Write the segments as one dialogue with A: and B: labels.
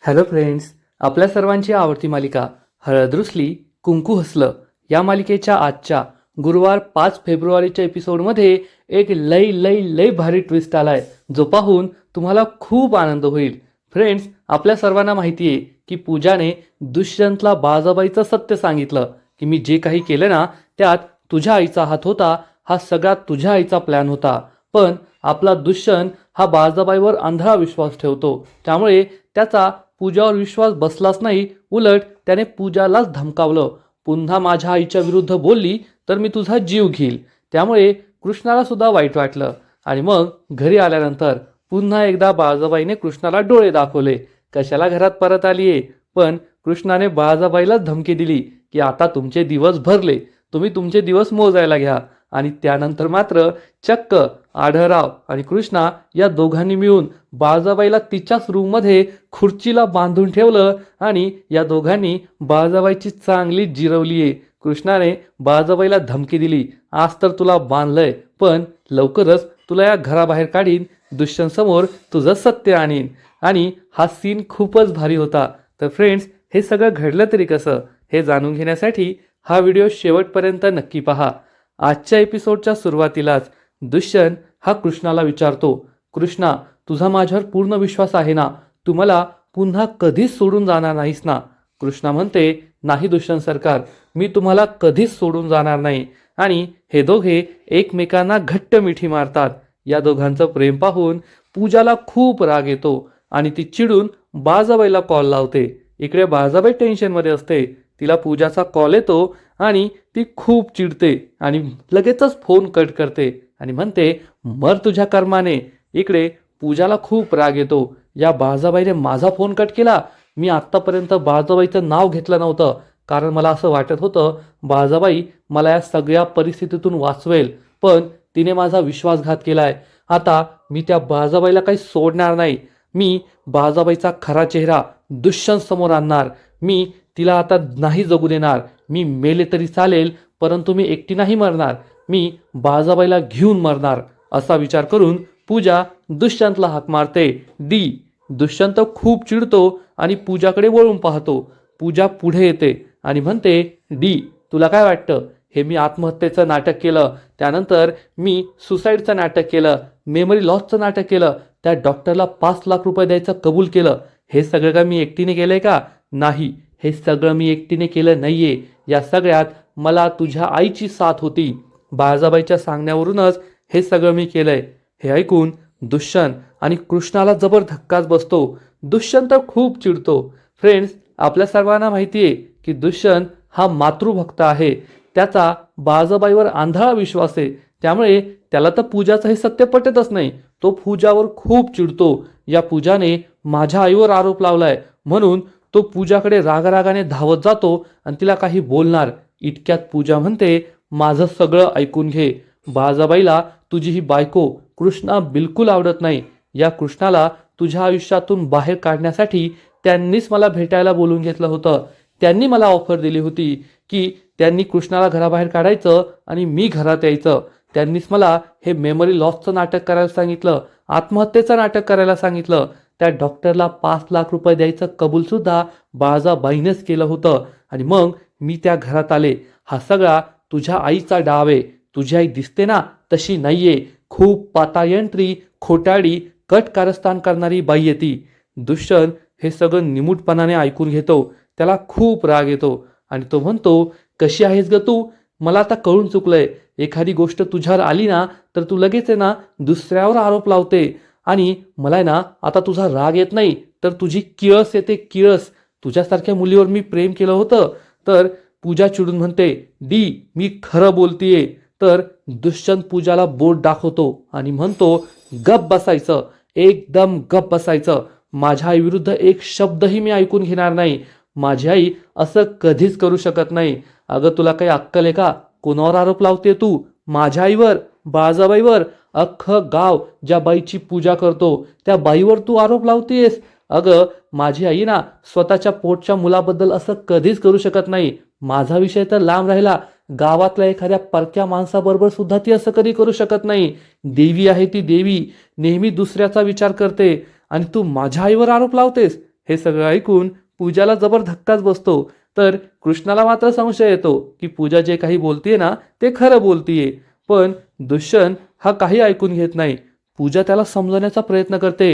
A: Hello friends, आपल्या सर्वांची आवडती मालिका हळद रुसली कुंकू हसलं या मालिकेच्या आजच्या गुरुवार 5 फेब्रुवारीच्या एपिसोडमध्ये एक लई लई लई भारी ट्विस्ट आलाय, जो पाहून तुम्हाला खूप आनंद होईल. फ्रेंड्स, आपल्या सर्वांना माहिती आहे की पूजाने दुष्यंतला बाळाबाईचं सत्य सांगितलं की मी जे काही केलं ना त्यात तुझ्या आईचा हात होता. हा सगळा तुझ्या आईचा प्लॅन होता. पण आपला दुष्यंत हा बाळाबाईवर आंधळा विश्वास ठेवतो, त्यामुळे त्याचा पूजावर विश्वास बसलाच नाही. उलट त्याने पूजालाच धमकावलं, पुन्हा माझ्या आईच्या विरुद्ध बोलली तर मी तुझा जीव घेईल. त्यामुळे कृष्णाला सुद्धा वाईट वाटलं आणि मग घरी आल्यानंतर पुन्हा एकदा बाळाबाईने कृष्णाला डोळे दाखवले, कशाला घरात परत आलीये. पण कृष्णाने बाळाबाईलाच धमकी दिली की आता तुमचे दिवस भरले, तुम्ही तुमचे दिवस मोजायला घ्या. आणि त्यानंतर मात्र चक्क आढळराव आणि कृष्णा या दोघांनी मिळून बाळाबाईला तिच्याच रूममध्ये खुर्चीला बांधून ठेवलं आणि या दोघांनी बाळाबाईची चांगली जिरवली आहे. कृष्णाने बाळाबाईला धमकी दिली, आज तर तुला बांधलंय, पण लवकरच तुला या घराबाहेर काढीन, दुष्यंतसमोर तुझं सत्य आणीन. आणि हा सीन खूपच भारी होता. तर फ्रेंड्स, हे सगळं घडलं तरी कसं हे जाणून घेण्यासाठी हा व्हिडिओ शेवटपर्यंत नक्की पहा. आजच्या एपिसोडच्या सुरुवातीलाच दुष्यंत हा कृष्णाला विचारतो, कृष्णा, तुझा माझ्यावर पूर्ण विश्वास आहे ना? तू मला पुन्हा कधीच सोडून जाणार नाहीस ना? कृष्णा म्हणते, नाही दुष्यंत सरकार, मी तुम्हाला कधीच सोडून जाणार नाही. आणि हे दोघे एकमेकांना घट्ट मिठी मारतात. या दोघांचं प्रेम पाहून पूजाला खूप राग येतो आणि ती चिडून बाळाबाईला कॉल लावते. इकडे बाळाबाई टेन्शनमध्ये असते. तिला पूजाचा कॉल येतो आणि ती खूप चिडते आणि लगेचच फोन कट करते आणि म्हणते, मर तुझ्या कर्माने. इकडे पूजाला खूप राग येतो, या बाळाबाईने माझा फोन कट केला. मी आत्तापर्यंत बाळाबाईचं नाव घेतलं नव्हतं, कारण मला असं वाटत होतं बाळाबाई मला या सगळ्या परिस्थितीतून वाचवेल, पण तिने माझा विश्वासघात केलाय. आता मी त्या बाळाबाईला काही सोडणार नाही. मी बाळाबाईचा खरा चेहरा दुष्यंत समोर आणणार. मी तिला आता नाही जगू देणार. मी मेले तरी चालेल, परंतु मी एकटी नाही मरणार. मी बाळाबाईला घेऊन मरणार. असा विचार करून पूजा दुष्यंतला हाक मारते, डी. दुष्यंत खूप चिडतो आणि पूजाकडे वळून पाहतो. पूजा पुढे येते आणि म्हणते, डी, तुला काय वाटतं? हे मी आत्महत्येचं नाटक केलं, त्यानंतर मी सुसाईडचं नाटक केलं, मेमरी लॉसचं नाटक केलं, त्या डॉक्टरला 5 लाख रुपये द्यायचं कबूल केलं. हे सगळं का मी एकटीने केलंय का? नाही, हे सगळं मी एकटीने केलं नाहीये. या सगळ्यात मला तुझ्या आईची साथ होती. बाळाबाईच्या सांगण्यावरूनच हे सगळं मी केलंय. हे ऐकून दुष्यंत आणि कृष्णाला जबर धक्काच बसतो. दुष्यंत खूप चिडतो. फ्रेंड्स, आपल्या सर्वांना माहिती आहे की दुष्यंत हा मातृभक्त आहे. त्याचा बाळाबाईवर आंधळा विश्वास आहे, त्यामुळे त्याला तर पूजाचं हे सत्य पटतच नाही. तो पूजावर खूप चिडतो. या पूजाने माझ्या आईवर आरोप लावलाय म्हणून तो पूजाकडे रागारागाने धावत जातो आणि तिला काही बोलणार. इतक्यात पूजा म्हणते, माझं सगळं ऐकून घे. बाळाबाईला तुझी ही बायको कृष्णा बिलकुल आवडत नाही. या कृष्णाला तुझ्या आयुष्यातून बाहेर काढण्यासाठी त्यांनीच मला भेटायला बोलून घेतलं होतं. त्यांनी मला ऑफर दिली होती की त्यांनी कृष्णाला घराबाहेर काढायचं आणि मी घरात यायचं. त्यांनीच मला हे मेमरी लॉसचं नाटक करायला सांगितलं, आत्महत्येचं नाटक करायला सांगितलं. त्या डॉक्टरला 5 लाख रुपये द्यायचं कबूल सुद्धा बाळाबाईनेच केलं होतं. आणि मग मी त्या घरात आले. हा सगळा तुझ्या आईचा डाव आहे. तुझी आई दिसते ना तशी नाहीये. खूप पातायंत्री, खोटाडी, कट कारस्थान करणारी बाई आहे ती. दुष्यंत हे सगळं निमूटपणाने ऐकून घेतो. त्याला खूप राग येतो आणि तो म्हणतो, कशी आहेस ग तू? मला आता कळून चुकलंय. एखादी गोष्ट तुझ्यावर आली ना तर तू लगेच आहे ना दुसऱ्यावर आरोप लावते. आणि मला ना आता तुझा राग येत नाही, तर तुझी किळस येते, किळस. तुझ्यासारख्या मुलीवर मी प्रेम केलं होतं. तर पूजा चिडून म्हणते, डी, मी खरं बोलतीये. तर दुष्यंत पूजाला बोट दाखवतो आणि म्हणतो, गप बसायचं, एकदम गप बसायचं. माझ्या आईविरुद्ध एक शब्दही मी ऐकून घेणार नाही. माझी आई असं कधीच करू शकत नाही. अगं, तुला काही अक्कल आहे का? कोणावर आरोप लावते तू? माझ्या आईवर, बाळाबाईवर. अख्खं गाव ज्या बाईची पूजा करतो त्या बाईवर तू आरोप लावतेस. अगं, माझी आई ना स्वतःच्या पोटच्या मुलाबद्दल असं कधीच करू शकत नाही. माझा विषय तर लांब राहिला, गावातल्या एखाद्या परक्या माणसाबरोबर सुद्धा ती असं कधी करू शकत नाही. देवी आहे ती, देवी. नेहमी दुसऱ्याचा विचार करते आणि तू माझ्या आईवर आरोप लावतेस. हे सगळं ऐकून पूजाला जबर धक्काच बसतो. तर कृष्णाला मात्र संशय येतो की पूजा जे काही बोलतीये ना ते खरं बोलतीये. पण दुष्यंत हा काही ऐकून घेत नाही. पूजा त्याला समजवण्याचा प्रयत्न करते.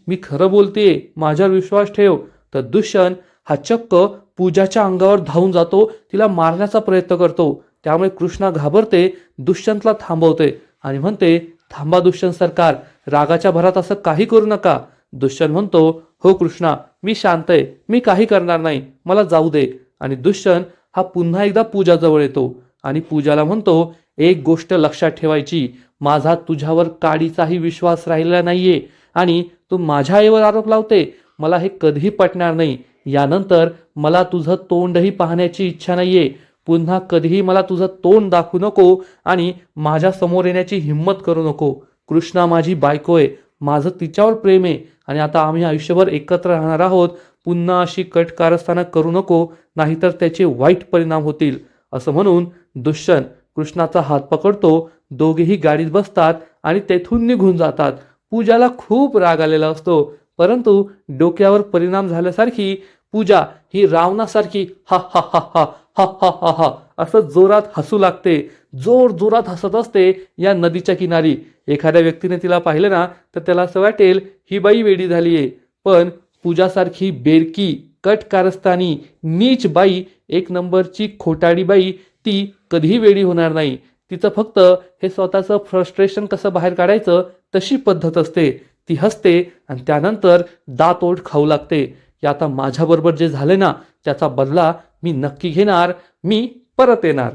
A: मी खरं बोलतेय, माझ्यावर विश्वास ठेव. तर दुष्यंत हा चक्क पूजाच्या अंगावर धावून जातो, तिला मारण्याचा प्रयत्न करतो. त्यामुळे कृष्णा घाबरते, दुष्यंतला थांबवते आणि म्हणते, थांबा दुष्यंत सरकार, रागाच्या भरात असं काही करू नका. दुष्यंत म्हणतो, हो कृष्णा, मी शांत आहे, मी काही करणार नाही, मला जाऊ दे. आणि दुष्यंत हा पुन्हा एकदा पूजाजवळ येतो आणि पूजाला म्हणतो, एक गोष्ट लक्षात ठेवायची, माझा तुझ्यावर काडीचाही विश्वास राहिलेला नाहीये आणि तू माझ्या आईवर आरोप लावते, मला हे कधीही पटणार नाही. यानंतर मला तुझं तोंडही पाहण्याची इच्छा नाहीये. पुन्हा कधीही मला तुझं तोंड दाखवू नको आणि माझ्या समोर येण्याची हिंमत करू नको. कृष्णा माझी बायको आहे, माझं तिच्यावर प्रेम आहे आणि आता आम्ही आयुष्यभर एकत्र राहणार आहोत. पुन्हा अशी कट कारस्थानं करू नको, नाहीतर त्याचे वाईट परिणाम होतील. असं म्हणून दुष्यंत कृष्णाचा हात पकडतो. दोघेही गाडीत बसतात आणि तेथून निघून जातात. पूजाला खूप राग आलेला असतो, परंतु डोक्यावर परिणाम झाल्यासारखी पूजा ही रावणासारखी हा हा हा हा हा हा हा हा असं जोरात हसू लागते. जोरात हसत असते या नदीच्या किनारी. एखाद्या व्यक्तीने तिला पाहिलं ना तर त्याला असं वाटेल ही बाई वेडी झालीये. पण पूजासारखी बेरकी, कट कारस्थानी, नीच बाई, एक नंबरची खोटाडी बाई ती कधीही वेडी होणार नाही. तिचं फक्त हे स्वतःचं फ्रस्ट्रेशन कसं बाहेर काढायचं तशी पद्धत असते. ती हसते आणि त्यानंतर दात ओठ खाऊ लागते की आता माझ्याबरोबर जे झाले ना त्याचा बदला मी नक्की घेणार, मी परत येणार.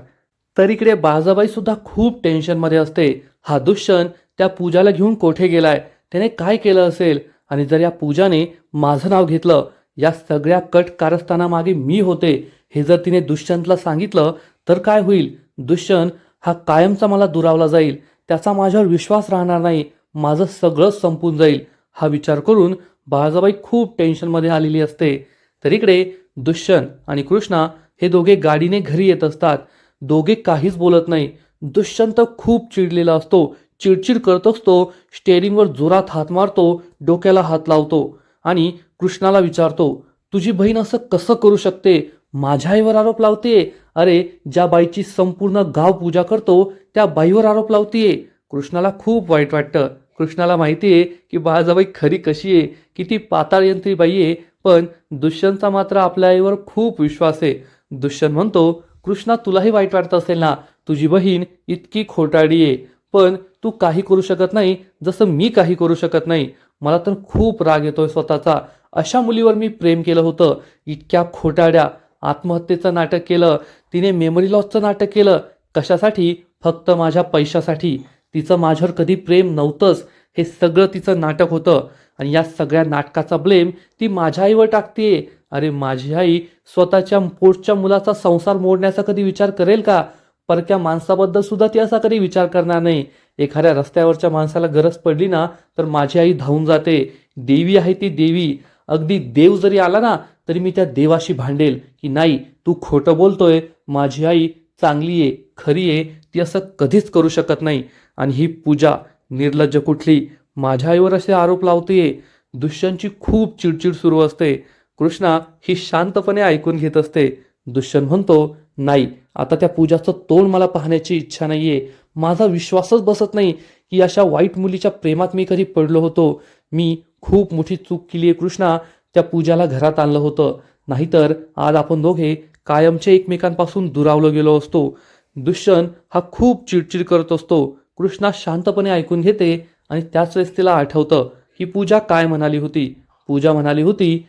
A: तर इकडे बाळजाबाई सुद्धा खूप टेन्शनमध्ये असते. हा दुष्यंत त्या पूजाला घेऊन कोठे गेलाय, त्याने काय केलं असेल, आणि जर या पूजाने माझं नाव घेतलं, या सगळ्या कट कारस्थानामागे मी होते हे जर तिने दुष्यंतला सांगितलं तर काय होईल. दुष्यंत हा कायमचा मला दुरावला जाईल, त्याचा माझ्यावर विश्वास राहणार नाही, माझं सगळंच संपून जाईल. हा विचार करून बाळजाबाई खूप टेन्शनमध्ये आलेली असते. तर इकडे दुष्यंत आणि कृष्णा हे दोघे गाडीने घरी येत असतात. दोघे काहीच बोलत नाही. दुष्यंत खूप चिडलेला असतो, चिडचिड करत असतो, स्टेअरिंगवर जोरात हात मारतो, डोक्याला हात लावतो आणि कृष्णाला विचारतो, तुझी बहीण असं कसं करू शकते, माझ्या आईवर आरोप लावते. अरे ज्या बाईची संपूर्ण गाव पूजा करतो त्या बाईवर आरोप लावतीये. कृष्णाला खूप वाईट वाटतं. कृष्णाला माहिती आहे की बाळजाबाई खरी कशी आहे, किती पाताळयंत्री बाई आहे. पण दुष्यंतचा मात्र आपल्या आईवर खूप विश्वास आहे. दुष्यंत म्हणतो, कृष्णा तुलाही वाईट वाटत असेल ना, तुझी बहीण इतकी खोटाडी आहे, पण तू काही करू शकत नाही जसं मी काही करू शकत नाही. मला तर खूप राग येतोय स्वतःचा. अशा मुलीवर मी प्रेम केलं होतं, इतक्या खोटाड्या, आत्महत्येचं नाटक केलं, तिने मेमरी लॉसचं नाटक केलं. कशासाठी? फक्त माझ्या पैशासाठी. तिचं माझ्यावर कधी प्रेम नव्हतंच, हे सगळं तिचं नाटक होतं आणि या सगळ्या नाटकाचा ब्लेम ती माझ्या आईवर टाकतेय. अरे माझी आई स्वतःच्या पोटच्या मुलाचा संसार मोडण्याचा कधी विचार करेल का? परक्या माणसाबद्दल सुद्धा ती असा कधी विचार करणार नाही. एखाद्या रस्त्यावरच्या माणसाला गरज पडली ना तर माझी आई धावून जाते. देवी आहे ती देवी. अगदी देव जरी आला ना तरी मी त्या देवाशी भांडेल की नाही, तू खोटं बोलतोय, माझी आई चांगली आहे, खरी आहे, ती असं कधीच करू शकत नाही. आणि ही पूजा निर्लज्ज कुठली माझ्या आईवर असे आरोप लावतेय. दुष्यंतची खूप चिडचिड सुरू असते. कृष्णा ही शांतपणे ऐकून घेत असते. दुष्यंत म्हणतो, नाही, आता त्या पूजाचं तोंड मला पाहण्याची इच्छा नाहीये. माझा विश्वासच बसत नाही की अशा वाईट मुलीच्या प्रेमात मी कधी पडलो होतो. मी खूप मोठी चूक केली आहे कृष्णा, त्या पूजाला घरात आणलं होतं, नाहीतर आज आपण दोघे कायमचे एकमेकांपासून दुरावलो गेलो असतो. दुष्यंत हा खूप चिडचिड करत असतो. कृष्णा शांतपणे ऐकून घेते आणि त्याच वेळेस तिला आठवतं की पूजा काय म्हणाली होती. पूजा म्हणाली होती,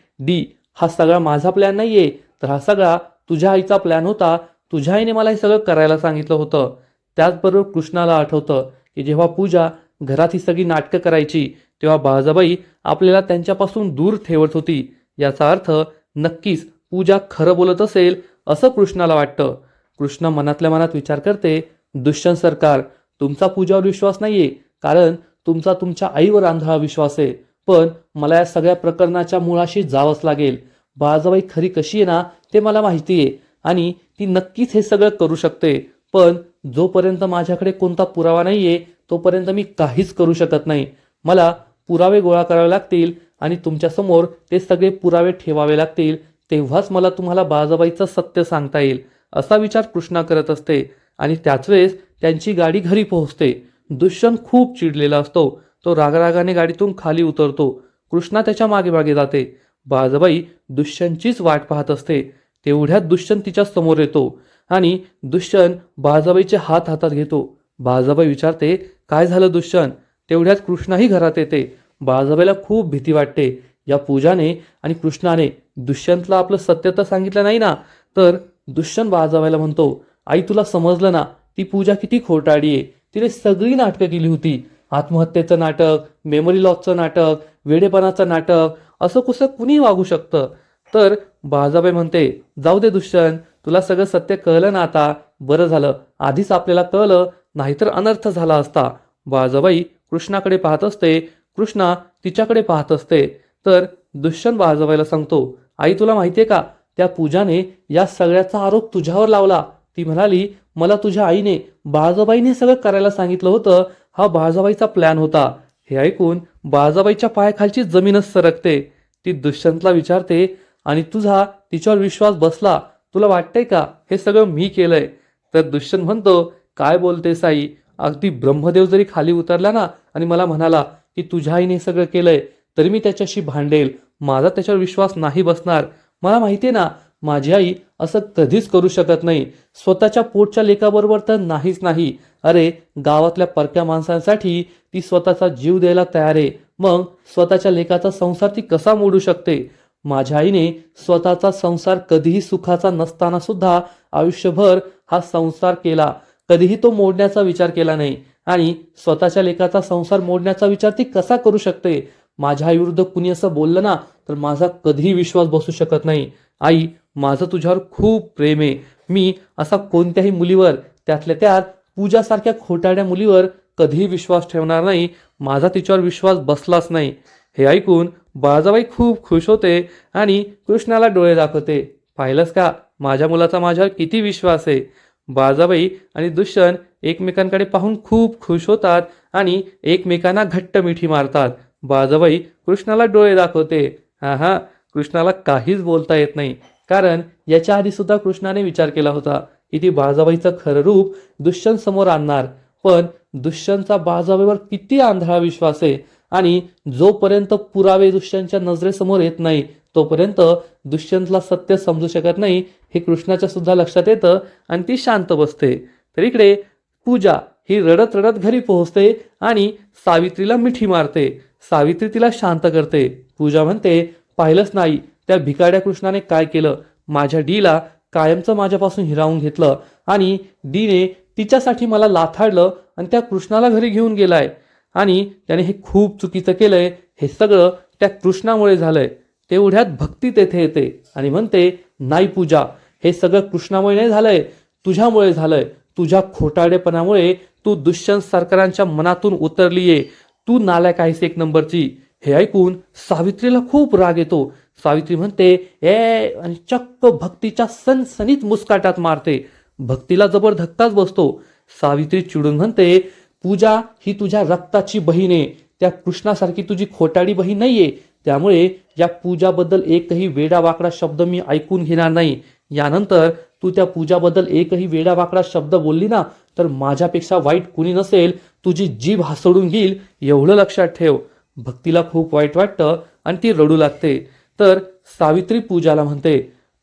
A: हा सगळा माझा प्लॅन नाहीये, तर हा सगळा तुझ्या आईचा प्लॅन होता. तुझ्या आईने मला हे सगळं करायला सांगितलं होतं. त्याचबरोबर कृष्णाला आठवतं की जेव्हा पूजा घरात ही सगळी नाटकं करायची तेव्हा बाळजाबाई आपल्याला त्यांच्यापासून दूर ठेवत होती. याचा अर्थ नक्कीच पूजा खरं बोलत असेल असं कृष्णाला वाटतं. कृष्ण मनातल्या मनात विचार करते, दुष्यंत सरकार, तुमचा पूजावर विश्वास नाहीये कारण तुमचा तुमच्या आईवर आंधळा विश्वास आहे. पण मला या सगळ्या प्रकरणाच्या मुळाशी जावंच लागेल. बाळजाबाई खरी कशी आहे ना ते मला माहिती आहे आणि ती नक्कीच हे सगळं करू शकते. पण जोपर्यंत माझ्याकडे कोणता पुरावा नाहीये तोपर्यंत मी काहीच करू शकत नाही. मला पुरावे गोळा करावे लागतील आणि तुमच्यासमोर ते सगळे पुरावे ठेवावे लागतील, तेव्हाच मला तुम्हाला बाळाबाईचं सत्य सांगता येईल, असा विचार कृष्णा करत असते. आणि त्याच वेळेस त्यांची गाडी घरी पोहोचते. दुष्यंत खूप चिडलेला असतो. तो रागारागाने गाडीतून खाली उतरतो. कृष्णा त्याच्या मागे मागे जाते. बाळाबाई दुष्यंतचीच वाट पाहत असते. तेवढ्यात दुष्यंत तिच्या समोर येतो आणि दुष्यंत बाळाबाईचे हात हातात घेतो. बाळाबाई विचारते, काय झालं दुष्यंत? तेवढ्यात कृष्णाही घरात येते. बाळाबाईला खूप भीती वाटते. या पूजाने आणि कृष्णाने दुष्यंतला आपलं सत्य तर सांगितलं नाही ना? तर दुष्यंत बाळाबाईला म्हणतो, आई तुला समजलं ना, ती पूजा किती खोटारडी आहे. तिने सगळी नाटकं केली होती. आत्महत्येचं नाटक, मेमरी लॉसचं नाटक, वेडेपणाचं नाटक, असं कसं कुणी वागू शकतं? तर बाळाबाई म्हणते, जाऊ दे दुष्यंत, तुला सगळं सत्य कळलं ना आता? बरं झालं, आधीच आपल्याला कळलं, नाहीतर अनर्थ झाला असता. बाळाबाई कृष्णाकडे पाहत असते. कृष्णा तिच्याकडे पाहत असते. तर दुष्यंत बाळाबाईला सांगतो, आई तुला माहितीये का, त्या पूजाने या सगळ्याचा आरोप तुझ्यावर लावला. ती म्हणाली, मला तुझ्या आईने बाळाबाईने सगळं करायला सांगितलं होतं. हा बाळाबाईचा प्लॅन होता. हे ऐकून बाळाबाईच्या पायाखालची जमीनच सरकते. ती दुष्यंतला विचारते, आणि तुझा तिच्यावर विश्वास बसला? तुला वाटतंय का हे सगळं मी केलंय? तर दुष्यंत म्हणतो, काय बोलतेस आई? अगदी ब्रह्मदेव जरी खाली उतरला ना आणि मला म्हणाला की तुझ्या आईने सगळं केलंय, तरी मी त्याच्याशी भांडेल. माझा त्याच्यावर विश्वास नाही बसणार. मला माहितीये ना, माझी आई असं कधीच करू शकत नाही. स्वतःच्या पोटच्या लेकाबरोबर तर नाहीच नाही. अरे, गावातल्या परक्या माणसांसाठी ती स्वतःचा जीव द्यायला तयार आहे. मग स्वतःच्या लेकाचा संसार ती कसा मोडू शकते? माझ्या आईने स्वतःचा संसार कधीही सुखाचा नसताना सुद्धा आयुष्यभर हा संसार केला. कधीही तो मोडण्याचा विचार केला नाही. आणि स्वतःच्या लेकाचा संसार मोडण्याचा विचार ती कसा करू शकते? माझ्या आईविरुद्ध कुणी असं बोललं ना, तर माझा कधीही विश्वास बसू शकत नाही. आई, माझं तुझ्यावर खूप प्रेम आहे. मी असा कोणत्याही मुलीवर, त्यातल्या त्यात पूजासारख्या खोटारड्या मुलीवर कधीही विश्वास ठेवणार नाही. माझा तिच्यावर विश्वास बसलाच नाही. हे ऐकून बाळाबाई खूप खुश होते आणि कृष्णाला डोळे दाखवते. पाहिलंस का, माझ्या मुलाचा माझ्यावर किती विश्वास आहे? बाळाबाई आणि दुष्यंत एकमेकांकडे पाहून खूप खुश होतात आणि एकमेकांना घट्ट मिठी मारतात. बाळाबाई कृष्णाला डोळे दाखवते. हा, कृष्णाला काहीच बोलता येत नाही, कारण याच्या आधी सुद्धा कृष्णाने विचार केला होता की ती बाळाबाईचं खरं रूप दुष्यंत समोर आणणार. पण दुष्यंतचा बाळाबाईवर किती आंधळा विश्वास आहे. आणि जोपर्यंत पुरावे दुष्यंतच्या नजरेसमोर येत नाही, तोपर्यंत दुष्यंतला सत्य समजू शकत नाही, हे कृष्णाच्या सुद्धा लक्षात येतं आणि ती शांत बसते. तर इकडे पूजा ही रडत रडत घरी पोहोचते आणि सावित्रीला मिठी मारते. सावित्री तिला शांत करते. पूजा म्हणते, पाहिलंच नाही त्या भिकाड्या कृष्णाने काय केलं? माझ्या डीला कायमचं माझ्यापासून हिरावून घेतलं आणि डीने तिच्यासाठी मला लाथाडलं आणि त्या कृष्णाला घरी घेऊन गेलाय. आणि त्याने हे खूप चुकीचं केलंय. हे सगळं त्या कृष्णामुळे झालंय. तेवढ्यात भक्ती तेथे येते आणि म्हणते, नाही पूजा, हे सगळं कृष्णामुळे नाही झालंय, तुझ्यामुळे झालंय. तुझ्या खोटारडेपणामुळे तू दुष्यंत सरकारांच्या मनातून उतरलीये. तू नालायक आहेस एक नंबरची. हे ऐकून सावित्रीला खूप राग येतो. सावित्री म्हणते, आणि चक्क भक्तीच्या सणसणीत मुस्काटात मारते. भक्तीला जबर धक्काच बसतो. सावित्री चिडून म्हणते, पूजा ही तुझ्या रक्ताची बहीण आहे. त्या कृष्णासारखी तुझी खोटाडी बहीण नाहीये. त्यामुळे या पूजाबद्दल एकही वेडावाकडा शब्द मी ऐकून घेणार नाही. यानंतर तू त्या पूजाबद्दल एकही वेडावाकडा शब्द बोलली ना, तर माझ्यापेक्षा वाईट कुणी नसेल. तुझी जीभ हासडून घेईल, एवढं लक्षात ठेव. भक्तीला खूप वाईट वाटतं आणि ती रडू लागते. तर सावित्री पूजाला म्हणते,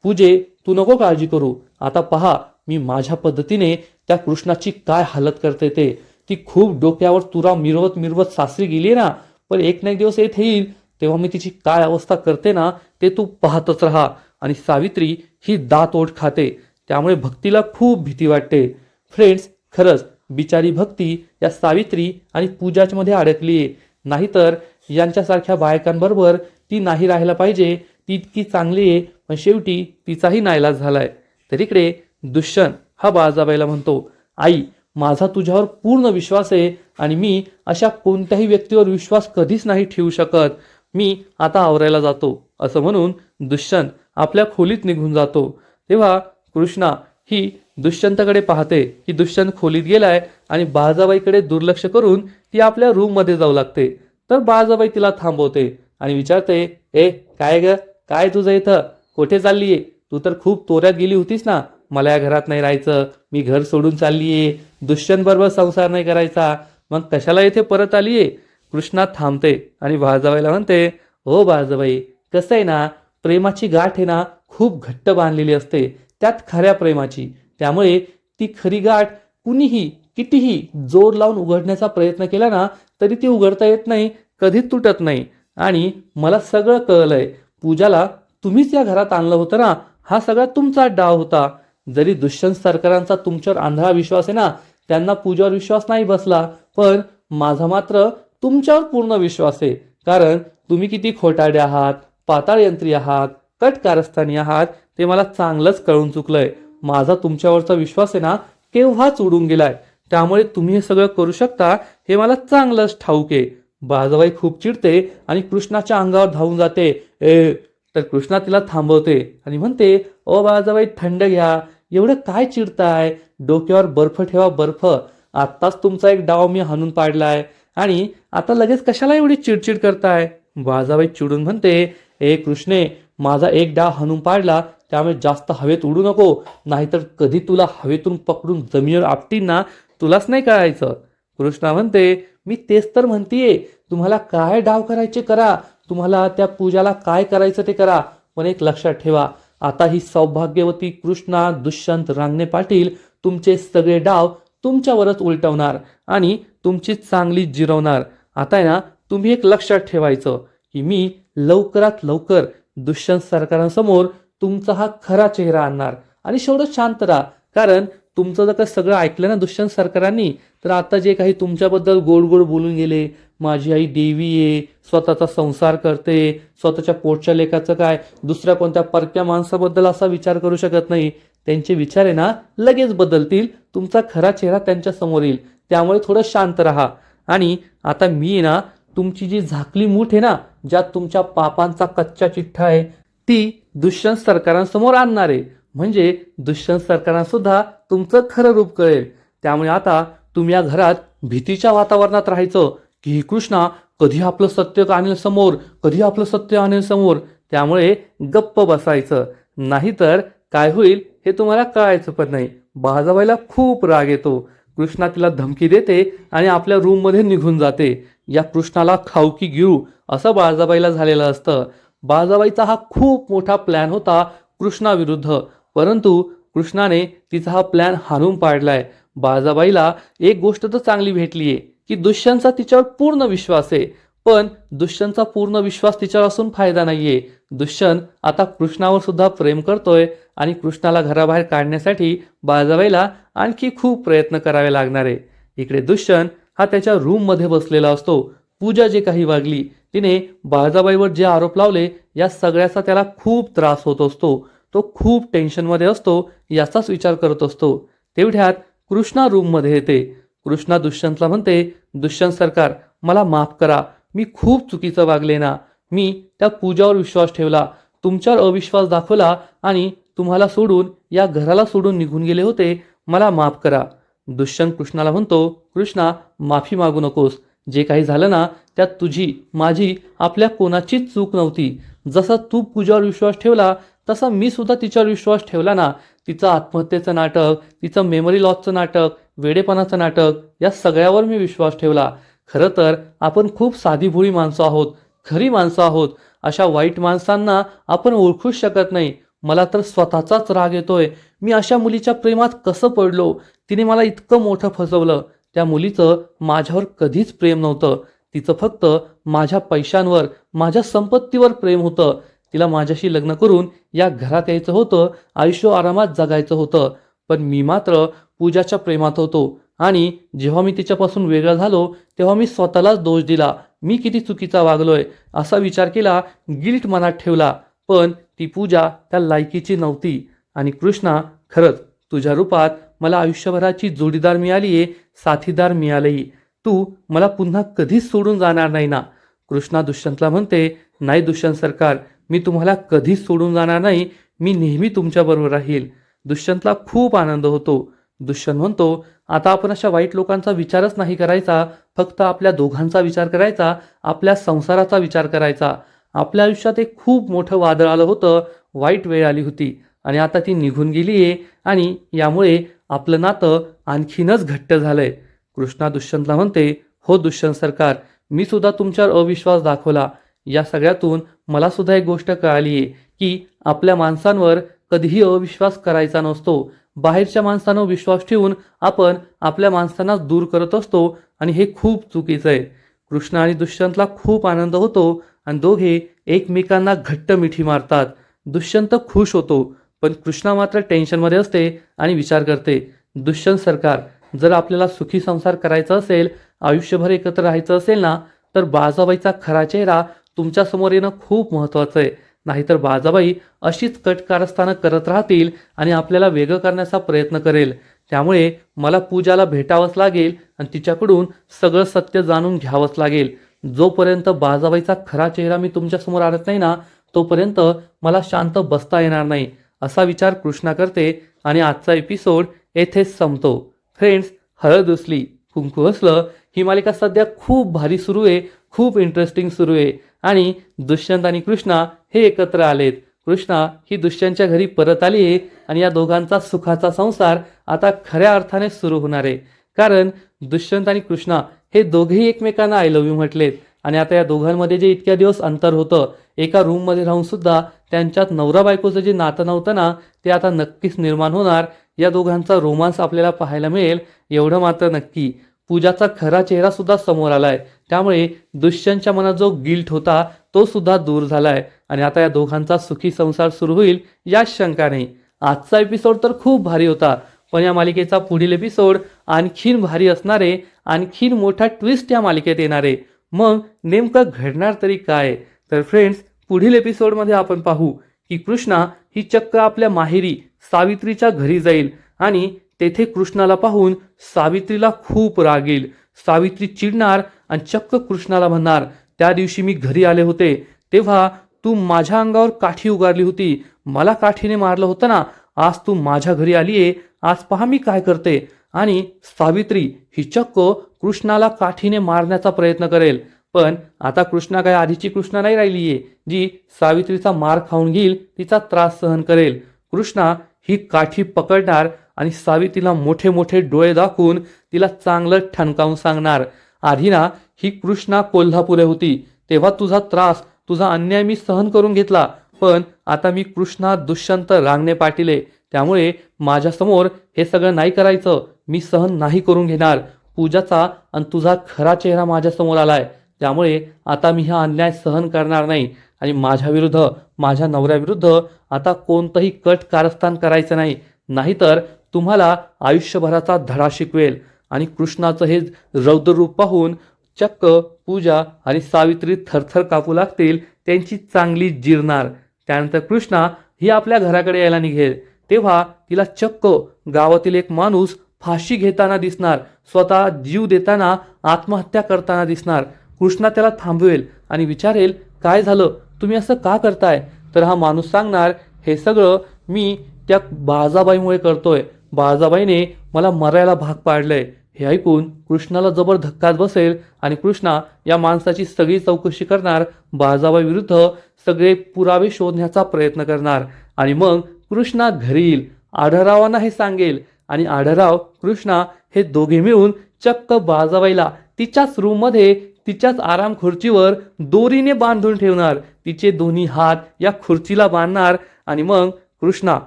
A: पूजे, तू नको काळजी करू. आता पहा, मी माझ्या पद्धतीने त्या कृष्णाची काय हालत करते ते. ती खूप डोक्यावर तुरा मिरवत मिरवत सासरी गेली ना, पण एक ना एक दिवस येत येईल, तेव्हा मी तिची काय अवस्था करते ना, ते तू पाहतच राहा. आणि सावित्री ही दात ओठ खाते. त्यामुळे भक्तीला खूप भीती वाटते. फ्रेंड्स, खरंच बिचारी भक्ती या सावित्री आणि पूजामध्ये अडकली आहे. नाहीतर यांच्यासारख्या बायकांबरोबर ती नाही राहायला पाहिजे. ती इतकी चांगली आहे, पण शेवटी तिचाही नाईलाज झालाय. तर इकडे दुष्यंत हा बाळाबाईला म्हणतो, आई, माझा तुझ्यावर पूर्ण विश्वास आहे आणि मी अशा कोणत्याही व्यक्तीवर विश्वास कधीच नाही ठेवू शकत. मी आता आवरायला जातो. असं म्हणून दुष्यंत आपल्या खोलीत निघून जातो. तेव्हा कृष्णा ही दुष्यंतकडे पाहते की दुष्यंत खोलीत गेलाय आणि बाळाबाईकडे दुर्लक्ष करून ती आपल्या रूममध्ये जाऊ लागते. तर बाळजाबाई तिला थांबवते आणि विचारते, ए काय ग, काय तुझं इथं, कुठे चाललीये? तू तर खूप तोऱ्यात गेली होतीस ना, मला या घरात नाही राहायचं, मी घर सोडून चाललीये, दुष्यंत बरोबर संसार नाही करायचा, मग कशाला इथे परत आलीये? कृष्णा थांबते आणि बाळजाबाईला म्हणते, हो बाळजाबाई, कसं आहे ना, प्रेमाची गाठ आहे ना खूप घट्ट बांधलेली असते, त्यात खऱ्या प्रेमाची. त्यामुळे ती खरी गाठ कुणीही कितीही जोर लावून उघडण्याचा प्रयत्न केला ना तरी ती उघडता येत नाही, कधीच तुटत नाही. आणि मला सगळं कळलंय, पूजाला तुम्हीच या घरात आणलं होतं ना, हा सगळा तुमचा डाव होता. जरी दुष्यंत सरकारांचा तुमच्यावर आंधळा विश्वास आहे ना, त्यांना पूजावर विश्वास नाही बसला, पण माझा मात्र तुमच्यावर पूर्ण विश्वास आहे. कारण तुम्ही किती खोटारडे आहात, पाताळ यंत्री आहात, कट कारस्थानी आहात, ते मला चांगलंच कळून चुकलंय. माझा तुमच्यावरचा विश्वास आहे ना केव्हाच उडून गेलाय. त्यामुळे तुम्ही हे सगळं करू शकता हे मला चांगलंच ठाऊक आहे. बाळजाबाई खूप चिडते आणि कृष्णाच्या अंगावर धावून जाते. ए, तर कृष्णा तिला थांबवते आणि म्हणते, ओ बाळजाबाई थंड घ्या, एवढं काय चिडताय, डोक्यावर बर्फ ठेवा बर्फ. आत्ताच तुमचा एक डाव मी हाणून पाडलाय आणि आता लगेच कशाला एवढी चिडचिड करताय? बाळजाबाई चिडून म्हणते, ए कृष्णे, माझा एक डाव हाणून पाडला, त्यामुळे जास्त हवेत उडू नको, नाहीतर कधी तुला हवेतून पकडून जमिनीवर आपटीन ना, तुलाच नाही कळायचं. कृष्णा म्हणते, मी तेच तर म्हणतीये, तुम्हाला काय डाव करायचे करा, तुम्हाला त्या पूजाला काय करायचं ते करा, पण एक लक्षात ठेवा, आता ही सौभाग्यवती कृष्णा, दुष्यंत, रांगणे पाटील तुमचे सगळे डाव तुमच्यावरच उलटवणार आणि तुमची चांगली जिरवणार. आता आहे ना, तुम्ही एक लक्षात ठेवायचं की मी लवकरात लवकर दुष्यंत सरकारांसमोर तुमचा हा खरा चेहरा आणणार. आणि शेवढं शांत राहा, कारण तुमचं जर का सगळं ऐकलं ना दुष्यंत सरकारांनी, तर आता जे काही तुमच्याबद्दल गोड गोड बोलून गेले, माझी आई देवी आहे, स्वतःचा संसार करते, स्वतःच्या पोटच्या लेखाचं काय, दुसऱ्या कोणत्या परक्या माणसाबद्दल असा विचार करू शकत नाही, त्यांचे विचार आहे ना लगेच बदलतील, तुमचा खरा चेहरा त्यांच्या समोर येईल. त्यामुळे थोडं शांत राहा. आणि आता मी ना तुमची जी झाकली मूठ आहे ना, ज्यात तुमच्या पापांचा कच्चा चिठ्ठा आहे, ती दुष्यंत सरकारांसमोर आणणार आहे. म्हणजे दुष्यंत सरकारांसुद्धा तुमचं खरं रूप कळेल. त्यामुळे आता तुम्ही या घरात भीतीच्या वातावरणात राहायचं की ही कृष्णा कधी आपलं सत्य आणेल समोर, कधी आपलं सत्य आणेल समोर. त्यामुळे गप्प बसायचं, नाहीतर काय होईल हे तुम्हाला कळायचं पण नाही. बाळजाबाईला खूप राग येतो. कृष्णा तिला धमकी देते आणि आपल्या रूममध्ये निघून जाते. या कृष्णाला खाऊकी घेऊ असं बाळजाबाईला झालेलं असतं. बाळजाबाईचा हा खूप मोठा प्लॅन होता कृष्णाविरुद्ध, परंतु कृष्णाने तिचा हा प्लॅन हाणून पाडलाय. बाळजाबाईला एक गोष्ट तर चांगली भेटलीये की दुष्यंतचा तिच्यावर पूर्ण विश्वास आहे, पण दुष्यंतचा पूर्ण विश्वास तिच्यावर असून फायदा नाहीये. दुष्यंत आता कृष्णावर सुद्धा प्रेम करतोय आणि कृष्णाला घराबाहेर काढण्यासाठी बाळजाबाईला आणखी खूप प्रयत्न करावे लागणार आहे. इकडे दुष्यंत हा त्याच्या रूममध्ये बसलेला असतो. पूजा जे काही वागली, तिने बाळजाबाईवर जे आरोप लावले, या सगळ्याचा त्याला खूप त्रास होत असतो. तो खूप टेन्शनमध्ये असतो, याचाच विचार करत असतो. तेवढ्यात कृष्णा रूममध्ये येते. कृष्णा दुष्यंतला म्हणते, दुष्यंत सरकार, मला माफ करा, मी खूप चुकीचं वागले ना, मी त्या पूजावर विश्वास ठेवला, तुमच्यावर अविश्वास दाखवला आणि तुम्हाला सोडून या घराला सोडून निघून गेले होते, मला माफ करा. दुष्यंत कृष्णाला म्हणतो, कृष्णा, माफी मागू नकोस, जे काही झालं ना त्यात तुझी, माझी, आपल्या कोणाचीच चूक नव्हती. जसा तू पूजावर विश्वास ठेवला तसा मी सुद्धा तिच्यावर विश्वास ठेवला ना. तिचं आत्महत्येचं नाटक, तिचं मेमरी लॉसचं नाटक, वेडेपणाचं नाटक, या सगळ्यावर मी विश्वास ठेवला. खरं तर आपण खूप साधीभोळी माणसं आहोत, खरी माणसं आहोत. अशा वाईट माणसांना आपण ओळखूच शकत नाही. मला तर स्वतःचाच राग येतोय, मी अशा मुलीच्या प्रेमात कसं पडलो, तिने मला इतकं मोठं फसवलं. त्या मुलीचं माझ्यावर कधीच प्रेम नव्हतं, तिचं फक्त माझ्या पैशांवर, माझ्या संपत्तीवर प्रेम होतं. तिला माझ्याशी लग्न करून या घरात यायचं होतं, आयुष्य आरामात जगायचं होतं. पण मी मात्र पूजाच्या प्रेमात होतो आणि जेव्हा मी तिच्यापासून वेगळा झालो तेव्हा मी स्वतःलाच दोष दिला. मी किती चुकीचा वागलोय असा विचार केला, गिल्ट मनात ठेवला. पण ती पूजा त्या लायकीची नव्हती. आणि कृष्णा, खरंच तुझ्या रूपात मला आयुष्यभराची जोडीदार मिळालीये, साथीदार मिळालेही. तू मला पुन्हा कधीच सोडून जाणार नाही ना. कृष्णा दुष्यंतला म्हणते, नाही दुष्यंत सरकार, मी तुम्हाला कधीच सोडून जाणार नाही, मी नेहमी तुमच्याबरोबर राहील. दुष्यंतला खूप आनंद होतो. दुष्यंत म्हणतो, आता आपण अशा वाईट लोकांचा विचारच नाही करायचा, फक्त आपल्या दोघांचा विचार करायचा, आपल्या संसाराचा विचार करायचा. आपल्या आयुष्यात एक खूप मोठं वादळ आलं होतं, वाईट वेळ आली होती आणि आता ती निघून गेली आहे आणि यामुळे आपलं नातं आणखीनच घट्ट झालंय. कृष्णा दुष्यंतला म्हणते, हो दुष्यंत सरकार, मी सुद्धा तुमच्यावर अविश्वास दाखवला. या सगळ्यातून मला सुद्धा एक गोष्ट कळाली आहे की आपल्या माणसांवर कधीही अविश्वास करायचा नसतो. बाहेरच्या माणसांवर विश्वास ठेवून आपण आपल्या माणसांना दूर करत असतो आणि हे खूप चुकीचं आहे. कृष्ण आणि दुष्यंतला खूप आनंद होतो आणि दोघे एकमेकांना घट्ट मिठी मारतात. दुष्यंत खुश होतो, पण कृष्णा मात्र टेन्शनमध्ये असते आणि विचार करते, दुष्यंत सरकार, जर आपल्याला सुखी संसार करायचा असेल, आयुष्यभर एकत्र राहायचं असेल ना, तर बाळाबाईचा खरा चेहरा तुमच्यासमोर येणं खूप महत्त्वाचं आहे. नाहीतर बाळाबाई अशीच कटकारस्थानं करत राहतील आणि आपल्याला वेगळं करण्याचा प्रयत्न करेल. त्यामुळे मला पूजाला भेटावंच लागेल आणि तिच्याकडून सगळं सत्य जाणून घ्यावंच लागेल. जोपर्यंत बाळाबाईचा खरा चेहरा मी तुमच्यासमोर आणत नाही ना, तोपर्यंत मला शांत बसता येणार नाही. असा विचार कृष्णा करते आणि आजचा एपिसोड येथेच संपतो. फ्रेंड्स, हळद उचली कुंकू हसलं ही मालिका सध्या खूप भारी सुरू आहे, खूप इंटरेस्टिंग सुरू आहे आणि दुष्यंत आणि कृष्णा हे एकत्र आलेत. कृष्णा ही दुष्यंतच्या घरी परत आली आहे आणि या दोघांचा सुखाचा संसार आता खऱ्या अर्थाने सुरू होणार आहे. कारण दुष्यंत आणि कृष्णा हे दोघेही एकमेकांना आय लव्ह यू म्हटलेत आणि आता या दोघांमध्ये जे इतक्या दिवस अंतर होतं, एका रूममध्ये राहून सुद्धा त्यांच्यात नवरा बायकोचं जे नातं नव्हतं ना, ते आता नक्कीच निर्माण होणार. या दोघांचा रोमांस आपल्याला पाहायला मिळेल, एवढं मात्र नक्की. पूजाचा खरा चेहरा सुद्धा समोर आलाय, त्यामुळे दुष्यंतच्या मनात जो गिल्ट होता तो सुद्धा दूर झालाय आणि आता या दोघांचा सुखी संसार सुरू होईल यात शंका नाही. आजचा एपिसोड तर खूप भारी होता, पण या मालिकेचा पुढील एपिसोड आणखीन भारी असणारे, आणखीन मोठा ट्विस्ट या मालिकेत येणारे. मग नेमकं घडणार तरी काय? तर फ्रेंड्स, पुढील एपिसोडमध्ये आपण पाहू की कृष्णा ही चक्क आपल्या माहेरी सावित्रीच्या घरी जाईल आणि तेथे कृष्णाला पाहून सावित्रीला खूप राग येईल. सावित्री चिडणार आणि चक्क कृष्णाला म्हणणार, त्या दिवशी मी घरी आले होते तेव्हा तू माझ्या अंगावर काठी उगारली होती, मला काठीने मारलं होतं ना, आज तू माझ्या घरी आलीये, आज पहा मी काय करते. आणि सावित्री ही चक्क कृष्णाला काठीने मारण्याचा प्रयत्न करेल. पण आता कृष्णा काय आधीची कृष्णा नाही राहिलीये जी सावित्रीचा मार खाऊन घेईल, तिचा त्रास सहन करेल. कृष्णा ही काठी पकडणार आणि सावित्रीला मोठे मोठे डोळे दाखवून तिला चांगलं ठणकावून सांगणार, आधी ना ही कृष्णा कोल्हापुरे होती तेव्हा तुझा त्रास, तुझा अन्याय मी सहन करून घेतला, पण आता मी कृष्णा दुष्यंत रांगणे पाटील, त्यामुळे माझ्यासमोर हे सगळं नाही करायचं, मी सहन नाही करून घेणार. पूजाचा आणि तुझा खरा चेहरा माझ्यासमोर आलाय, त्यामुळे आता मी हा अन्याय सहन करणार नाही आणि माझ्या विरुद्ध, माझ्या नवऱ्याविरुद्ध आता कोणतंही कट कारस्थान करायचं नाही, नाहीतर तुम्हाला आयुष्यभराचा धडा शिकवेल. आणि कृष्णाचं हे रौद्र रूप पाहून चक्क पूजा आणि सावित्री थरथर कापू लागतील, त्यांची चांगली जिरणार. त्यानंतर कृष्णा ही आपल्या घराकडे यायला निघेल तेव्हा तिला चक्क गावातील एक माणूस फाशी घेताना दिसणार, स्वतः जीव देताना आत्महत्या करताना दिसणार. कृष्णा त्याला थांबवेल आणि विचारेल, काय झालं, तुम्ही असं का करताय? तर हा माणूस सांगणार, हे सगळं मी त्या बाळाबाईमुळे करतोय, बाळाबाईने मला मरायला भाग पाडलंय. हे ऐकून कृष्णाला जबर धक्काच बसेल आणि कृष्णा या माणसाची सगळी चौकशी करणार, बाळाबाई विरुद्ध सगळे पुरावे शोधण्याचा प्रयत्न करणार आणि मग कृष्णा घरी येईल, आढळरावांना हे सांगेल आणि आढळराव कृष्णा हे दोघे मिळून चक्क बाळाबाईला तिच्याच रूममध्ये, तिच्याच आराम खुर्चीवर दोरीने बांधून ठेवणार, तिचे दोन्ही हात या खुर्चीला बांधणार आणि मग कृष्णा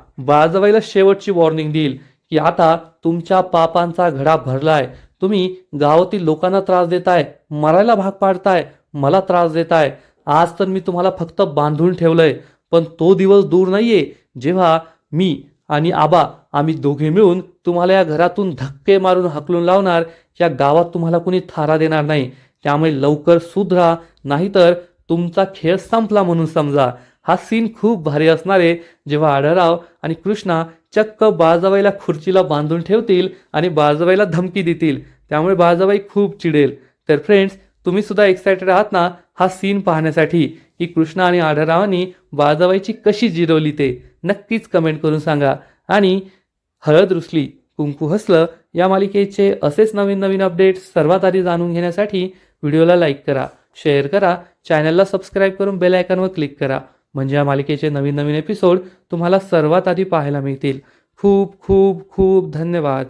A: बाळाबाईला शेवटची वॉर्निंग देईल की आता तुमच्या पापांचा घडा भरलाय, तुम्ही गावातील लोकांना त्रास देताय, मरायला भाग पाडताय, मला त्रास देताय. आज तर मी तुम्हाला फक्त बांधून ठेवलंय, पण तो दिवस दूर नाहीये जेव्हा मी आणि आबा आम्ही दोघे मिळून तुम्हाला या घरातून धक्के मारून हाकलून लावणार. या गावात तुम्हाला कुणी थारा देणार नाही, त्यामुळे लवकर सुधरा, नाहीतर तुमचा खेळ संपला म्हणून समजा. हा सीन खूप भारी असणार आहे, जेव्हा आढळराव आणि कृष्णा चक्क बाळाबाईला खुर्चीला बांधून ठेवतील आणि बाळाबाईला धमकी देतील, त्यामुळे बाळाबाई खूप चिडेल. तर फ्रेंड्स, तुम्ही सुद्धा एक्सायटेड आहात ना हा सीन पाहण्यासाठी की कृष्णा आणि आढळरावांनी बाळाबाईची कशी जिरवली? ते नक्कीच कमेंट करून सांगा. आणि हळद रुसली कुंकू हसलं या मालिकेचे असेच नवीन नवीन अपडेट्स सर्वात आधी जाणून घेण्यासाठी व्हिडिओला लाईक करा, शेअर करा, चॅनलला सबस्क्राईब करून बेल आयकॉनवर क्लिक करा. म्हणजे या मालिकेचे नवीन नवीन एपिसोड तुम्हाला सर्वात आधी पाहायला मिळतील. खूप खूप खूप धन्यवाद.